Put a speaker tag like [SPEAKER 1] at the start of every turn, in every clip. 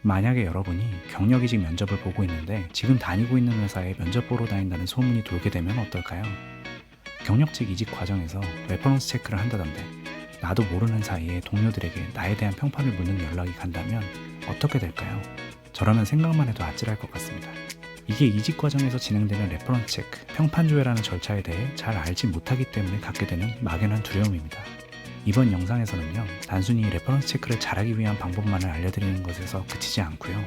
[SPEAKER 1] 만약에 여러분이 경력이직 면접을 보고 있는데 지금 다니고 있는 회사에 면접 보러 다닌다는 소문이 돌게 되면 어떨까요? 경력직 이직 과정에서 레퍼런스 체크를 한다던데 나도 모르는 사이에 동료들에게 나에 대한 평판을 묻는 연락이 간다면 어떻게 될까요? 저라면 생각만 해도 아찔할 것 같습니다. 이게 이직 과정에서 진행되는 레퍼런스 체크, 평판 조회라는 절차에 대해 잘 알지 못하기 때문에 갖게 되는 막연한 두려움입니다. 이번 영상에서는요, 단순히 레퍼런스 체크를 잘하기 위한 방법만을 알려드리는 것에서 그치지 않고요.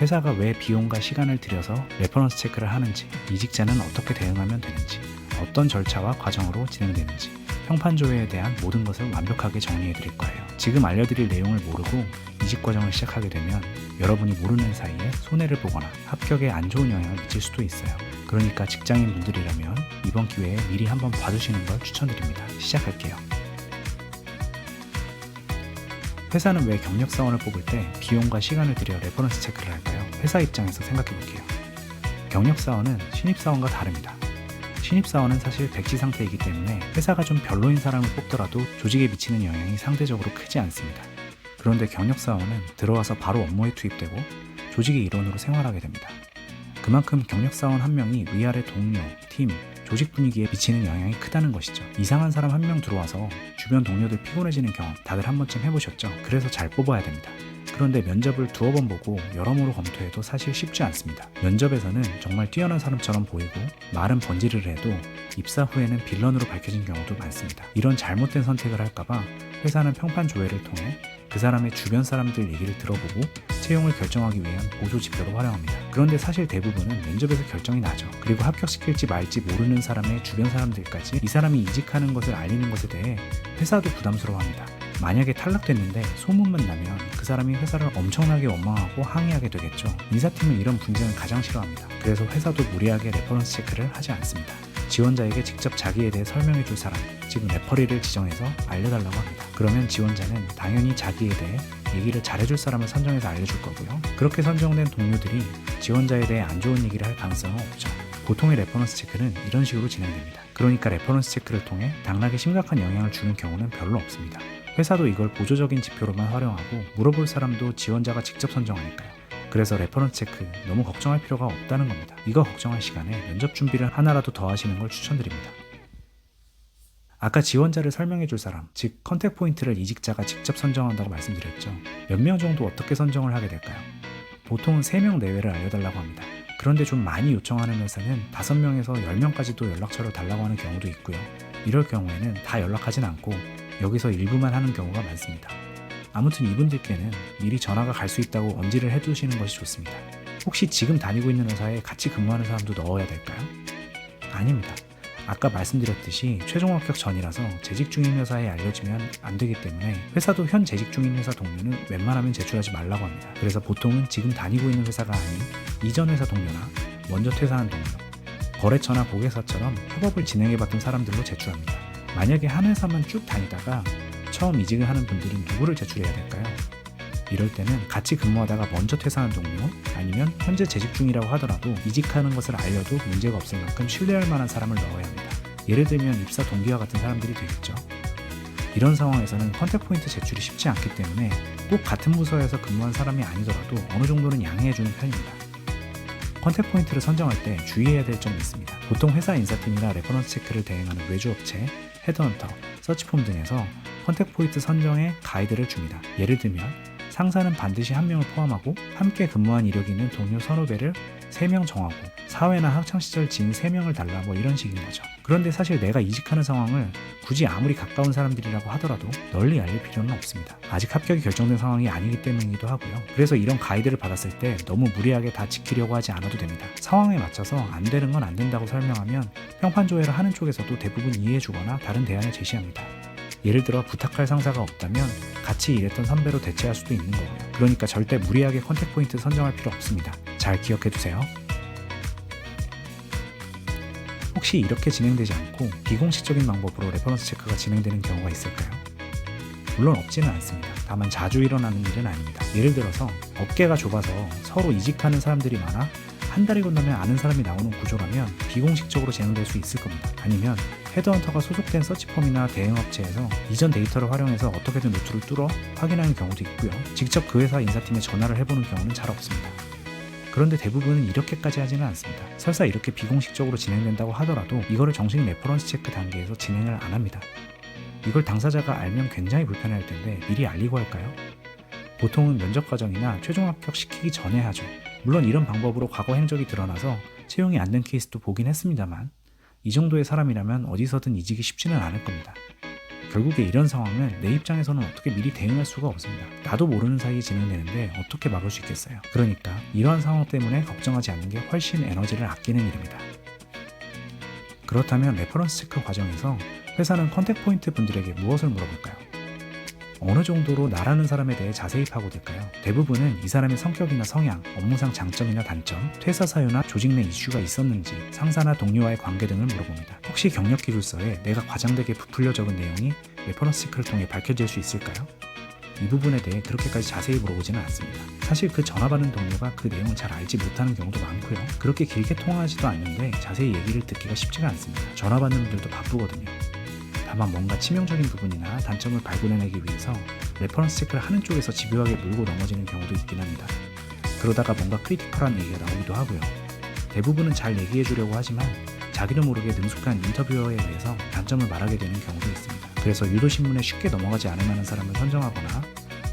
[SPEAKER 1] 회사가 왜 비용과 시간을 들여서 레퍼런스 체크를 하는지, 이직자는 어떻게 대응하면 되는지, 어떤 절차와 과정으로 진행되는지, 평판 조회에 대한 모든 것을 완벽하게 정리해 드릴 거예요. 지금 알려드릴 내용을 모르고 이직 과정을 시작하게 되면 여러분이 모르는 사이에 손해를 보거나 합격에 안 좋은 영향을 미칠 수도 있어요. 그러니까 직장인 분들이라면 이번 기회에 미리 한번 봐주시는 걸 추천드립니다. 시작할게요. 회사는 왜 경력사원을 뽑을 때 비용과 시간을 들여 레퍼런스 체크를 할까요? 회사 입장에서 생각해 볼게요. 경력사원은 신입사원과 다릅니다. 신입사원은 사실 백지 상태이기 때문에 회사가 좀 별로인 사람을 뽑더라도 조직에 미치는 영향이 상대적으로 크지 않습니다. 그런데 경력사원은 들어와서 바로 업무에 투입되고 조직의 일원으로 생활하게 됩니다. 그만큼 경력사원 한 명이 위아래 동료, 팀, 조직 분위기에 미치는 영향이 크다는 것이죠. 이상한 사람 한 명 들어와서 주변 동료들 피곤해지는 경험 다들 한 번쯤 해보셨죠? 그래서 잘 뽑아야 됩니다. 그런데 면접을 두어 번 보고 여러모로 검토해도 사실 쉽지 않습니다. 면접에서는 정말 뛰어난 사람처럼 보이고 말은 번지르르 해도 입사 후에는 빌런으로 밝혀진 경우도 많습니다. 이런 잘못된 선택을 할까봐 회사는 평판 조회를 통해 그 사람의 주변 사람들 얘기를 들어보고 채용을 결정하기 위한 보조 지표로 활용합니다. 그런데 사실 대부분은 면접에서 결정이 나죠. 그리고 합격시킬지 말지 모르는 사람의 주변 사람들까지 이 사람이 이직하는 것을 알리는 것에 대해 회사도 부담스러워합니다. 만약에 탈락됐는데 소문만 나면 그 사람이 회사를 엄청나게 원망하고 항의하게 되겠죠. 인사팀은 이런 분쟁을 가장 싫어합니다. 그래서 회사도 무리하게 레퍼런스 체크를 하지 않습니다. 지원자에게 직접 자기에 대해 설명해줄 사람, 즉 레퍼리를 지정해서 알려달라고 합니다. 그러면 지원자는 당연히 자기에 대해 얘기를 잘해줄 사람을 선정해서 알려줄 거고요. 그렇게 선정된 동료들이 지원자에 대해 안 좋은 얘기를 할 가능성은 없죠. 보통의 레퍼런스 체크는 이런 식으로 진행됩니다. 그러니까 레퍼런스 체크를 통해 당락에 심각한 영향을 주는 경우는 별로 없습니다. 회사도 이걸 보조적인 지표로만 활용하고 물어볼 사람도 지원자가 직접 선정하니까요. 그래서 레퍼런스 체크 너무 걱정할 필요가 없다는 겁니다. 이거 걱정할 시간에 면접 준비를 하나라도 더 하시는 걸 추천드립니다. 아까 지원자를 설명해 줄 사람, 즉 컨택 포인트를 이직자가 직접 선정한다고 말씀드렸죠. 몇 명 정도 어떻게 선정을 하게 될까요? 보통은 3명 내외를 알려달라고 합니다. 그런데 좀 많이 요청하는 회사는 5명에서 10명까지도 연락처를 달라고 하는 경우도 있고요. 이럴 경우에는 다 연락하진 않고 여기서 일부만 하는 경우가 많습니다. 아무튼 이분들께는 미리 전화가 갈 수 있다고 언지를 해두시는 것이 좋습니다. 혹시 지금 다니고 있는 회사에 같이 근무하는 사람도 넣어야 될까요? 아닙니다. 아까 말씀드렸듯이 최종 합격 전이라서 재직 중인 회사에 알려지면 안 되기 때문에 회사도 현 재직 중인 회사 동료는 웬만하면 제출하지 말라고 합니다. 그래서 보통은 지금 다니고 있는 회사가 아닌 이전 회사 동료나 먼저 퇴사한 동료, 거래처나 고객사처럼 협업을 진행해봤던 사람들로 제출합니다. 만약에 한 회사만 쭉 다니다가 처음 이직을 하는 분들은 누구를 제출해야 될까요? 이럴 때는 같이 근무하다가 먼저 퇴사한 동료, 아니면 현재 재직 중이라고 하더라도 이직하는 것을 알려도 문제가 없을 만큼 신뢰할 만한 사람을 넣어야 합니다. 예를 들면 입사 동기와 같은 사람들이 되겠죠. 이런 상황에서는 컨택 포인트 제출이 쉽지 않기 때문에 꼭 같은 부서에서 근무한 사람이 아니더라도 어느 정도는 양해해주는 편입니다. 컨택 포인트를 선정할 때 주의해야 될 점이 있습니다. 보통 회사 인사팀이나 레퍼런스 체크를 대행하는 외주업체, 헤드헌터, 서치폼 등에서 컨택 포인트 선정에 가이드를 줍니다. 예를 들면 상사는 반드시 한 명을 포함하고 함께 근무한 이력이 있는 동료 선후배를 3명 정하고 사회나 학창시절 지인 3명을 달라 뭐 이런 식인 거죠. 그런데 사실 내가 이직하는 상황을 굳이 아무리 가까운 사람들이라고 하더라도 널리 알릴 필요는 없습니다. 아직 합격이 결정된 상황이 아니기 때문이기도 하고요. 그래서 이런 가이드를 받았을 때 너무 무리하게 다 지키려고 하지 않아도 됩니다. 상황에 맞춰서 안 되는 건 안 된다고 설명하면 평판 조회를 하는 쪽에서도 대부분 이해해주거나 다른 대안을 제시합니다. 예를 들어 부탁할 상사가 없다면 같이 일했던 선배로 대체할 수도 있는 거고요. 그러니까 절대 무리하게 컨택 포인트 선정할 필요 없습니다. 잘 기억해두세요. 혹시 이렇게 진행되지 않고 비공식적인 방법으로 레퍼런스 체크가 진행되는 경우가 있을까요? 물론 없지는 않습니다. 다만 자주 일어나는 일은 아닙니다. 예를 들어서 업계가 좁아서 서로 이직하는 사람들이 많아 한 달이 건너면 아는 사람이 나오는 구조라면 비공식적으로 진행될 수 있을 겁니다. 아니면 헤드헌터가 소속된 서치펌이나 대행업체에서 이전 데이터를 활용해서 어떻게든 루트를 뚫어 확인하는 경우도 있고요. 직접 그 회사 인사팀에 전화를 해보는 경우는 잘 없습니다. 그런데 대부분은 이렇게까지 하지는 않습니다. 설사 이렇게 비공식적으로 진행된다고 하더라도 이거를 정식 레퍼런스 체크 단계에서 진행을 안 합니다. 이걸 당사자가 알면 굉장히 불편할 텐데 미리 알리고 할까요? 보통은 면접 과정이나 최종 합격 시키기 전에 하죠. 물론 이런 방법으로 과거 행적이 드러나서 채용이 안 된 케이스도 보긴 했습니다만 이 정도의 사람이라면 어디서든 이직이 쉽지는 않을 겁니다. 결국에 이런 상황은 내 입장에서는 어떻게 미리 대응할 수가 없습니다. 나도 모르는 사이에 진행되는데 어떻게 막을 수 있겠어요. 그러니까 이러한 상황 때문에 걱정하지 않는 게 훨씬 에너지를 아끼는 일입니다. 그렇다면 레퍼런스 체크 과정에서 회사는 컨택 포인트 분들에게 무엇을 물어볼까요? 어느 정도로 나라는 사람에 대해 자세히 파고들까요? 대부분은 이 사람의 성격이나 성향, 업무상 장점이나 단점, 퇴사 사유나 조직 내 이슈가 있었는지, 상사나 동료와의 관계 등을 물어봅니다. 혹시 경력 기술서에 내가 과장되게 부풀려 적은 내용이 레퍼런스 체크를 통해 밝혀질 수 있을까요? 이 부분에 대해 그렇게까지 자세히 물어보지는 않습니다. 사실 그 전화 받는 동료가 그 내용을 잘 알지 못하는 경우도 많고요. 그렇게 길게 통화하지도 않는데 자세히 얘기를 듣기가 쉽지가 않습니다. 전화 받는 분들도 바쁘거든요. 다만 뭔가 치명적인 부분이나 단점을 발견해내기 위해서 레퍼런스 체크를 하는 쪽에서 집요하게 물고 넘어지는 경우도 있긴 합니다. 그러다가 뭔가 크리티컬한 얘기가 나오기도 하고요. 대부분은 잘 얘기해 주려고 하지만 자기도 모르게 능숙한 인터뷰어에 의해서 단점을 말하게 되는 경우도 있습니다. 그래서 유도신문에 쉽게 넘어가지 않을 만한 사람을 선정하거나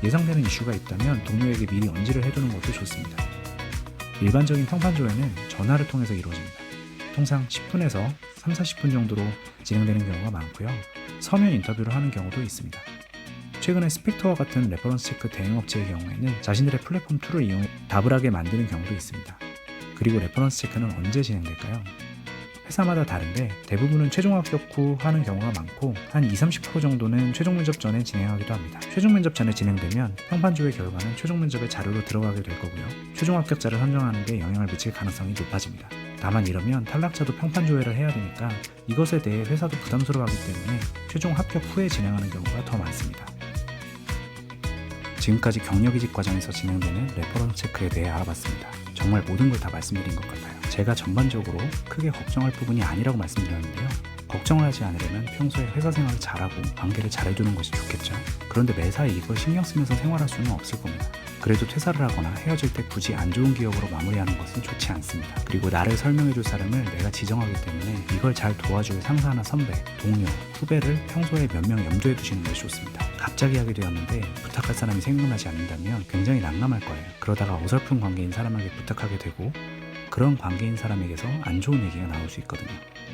[SPEAKER 1] 예상되는 이슈가 있다면 동료에게 미리 언지를 해두는 것도 좋습니다. 일반적인 평판조회는 전화를 통해서 이루어집니다. 통상 10분에서 30-40분 정도로 진행되는 경우가 많고요. 서면 인터뷰를 하는 경우도 있습니다. 최근에 스펙터와 같은 레퍼런스 체크 대행업체의 경우에는 자신들의 플랫폼 툴을 이용해 답을 하게 만드는 경우도 있습니다. 그리고 레퍼런스 체크는 언제 진행될까요? 회사마다 다른데 대부분은 최종 합격 후 하는 경우가 많고 한 20-30% 정도는 최종 면접 전에 진행하기도 합니다. 최종 면접 전에 진행되면 평판조회 결과는 최종 면접의 자료로 들어가게 될 거고요. 최종 합격자를 선정하는 데 영향을 미칠 가능성이 높아집니다. 다만 이러면 탈락자도 평판조회를 해야 되니까 이것에 대해 회사도 부담스러워하기 때문에 최종 합격 후에 진행하는 경우가 더 많습니다. 지금까지 경력이직 과정에서 진행되는 레퍼런스 체크에 대해 알아봤습니다. 정말 모든 걸 다 말씀드린 것 같아요. 제가 전반적으로 크게 걱정할 부분이 아니라고 말씀드렸는데요. 걱정을 하지 않으려면 평소에 회사 생활을 잘하고 관계를 잘해두는 것이 좋겠죠. 그런데 매사에 이걸 신경 쓰면서 생활할 수는 없을 겁니다. 그래도 퇴사를 하거나 헤어질 때 굳이 안 좋은 기억으로 마무리하는 것은 좋지 않습니다. 그리고 나를 설명해줄 사람을 내가 지정하기 때문에 이걸 잘 도와줄 상사나 선배, 동료, 후배를 평소에 몇 명 염두에 두시는 것이 좋습니다. 갑자기 하게 되었는데 부탁할 사람이 생각나지 않는다면 굉장히 난감할 거예요. 그러다가 어설픈 관계인 사람에게 부탁하게 되고 그런 관계인 사람에게서 안 좋은 얘기가 나올 수 있거든요.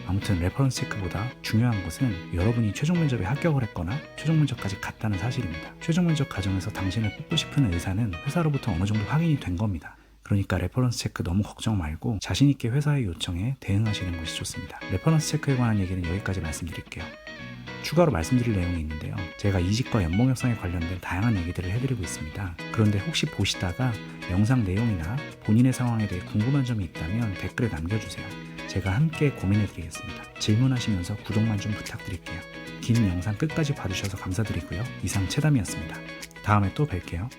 [SPEAKER 1] 아무튼 레퍼런스 체크보다 중요한 것은 여러분이 최종 면접에 합격을 했거나 최종 면접까지 갔다는 사실입니다. 최종 면접 과정에서 당신을 뽑고 싶은 의사는 회사로부터 어느 정도 확인이 된 겁니다. 그러니까 레퍼런스 체크 너무 걱정 말고 자신있게 회사의 요청에 대응하시는 것이 좋습니다. 레퍼런스 체크에 관한 얘기는 여기까지 말씀드릴게요. 추가로 말씀드릴 내용이 있는데요. 제가 이직과 연봉 협상에 관련된 다양한 얘기들을 해드리고 있습니다. 그런데 혹시 보시다가 영상 내용이나 본인의 상황에 대해 궁금한 점이 있다면 댓글에 남겨주세요. 제가 함께 고민해드리겠습니다. 질문하시면서 구독만 좀 부탁드릴게요. 긴 영상 끝까지 봐주셔서 감사드리고요. 이상 채담이었습니다. 다음에 또 뵐게요.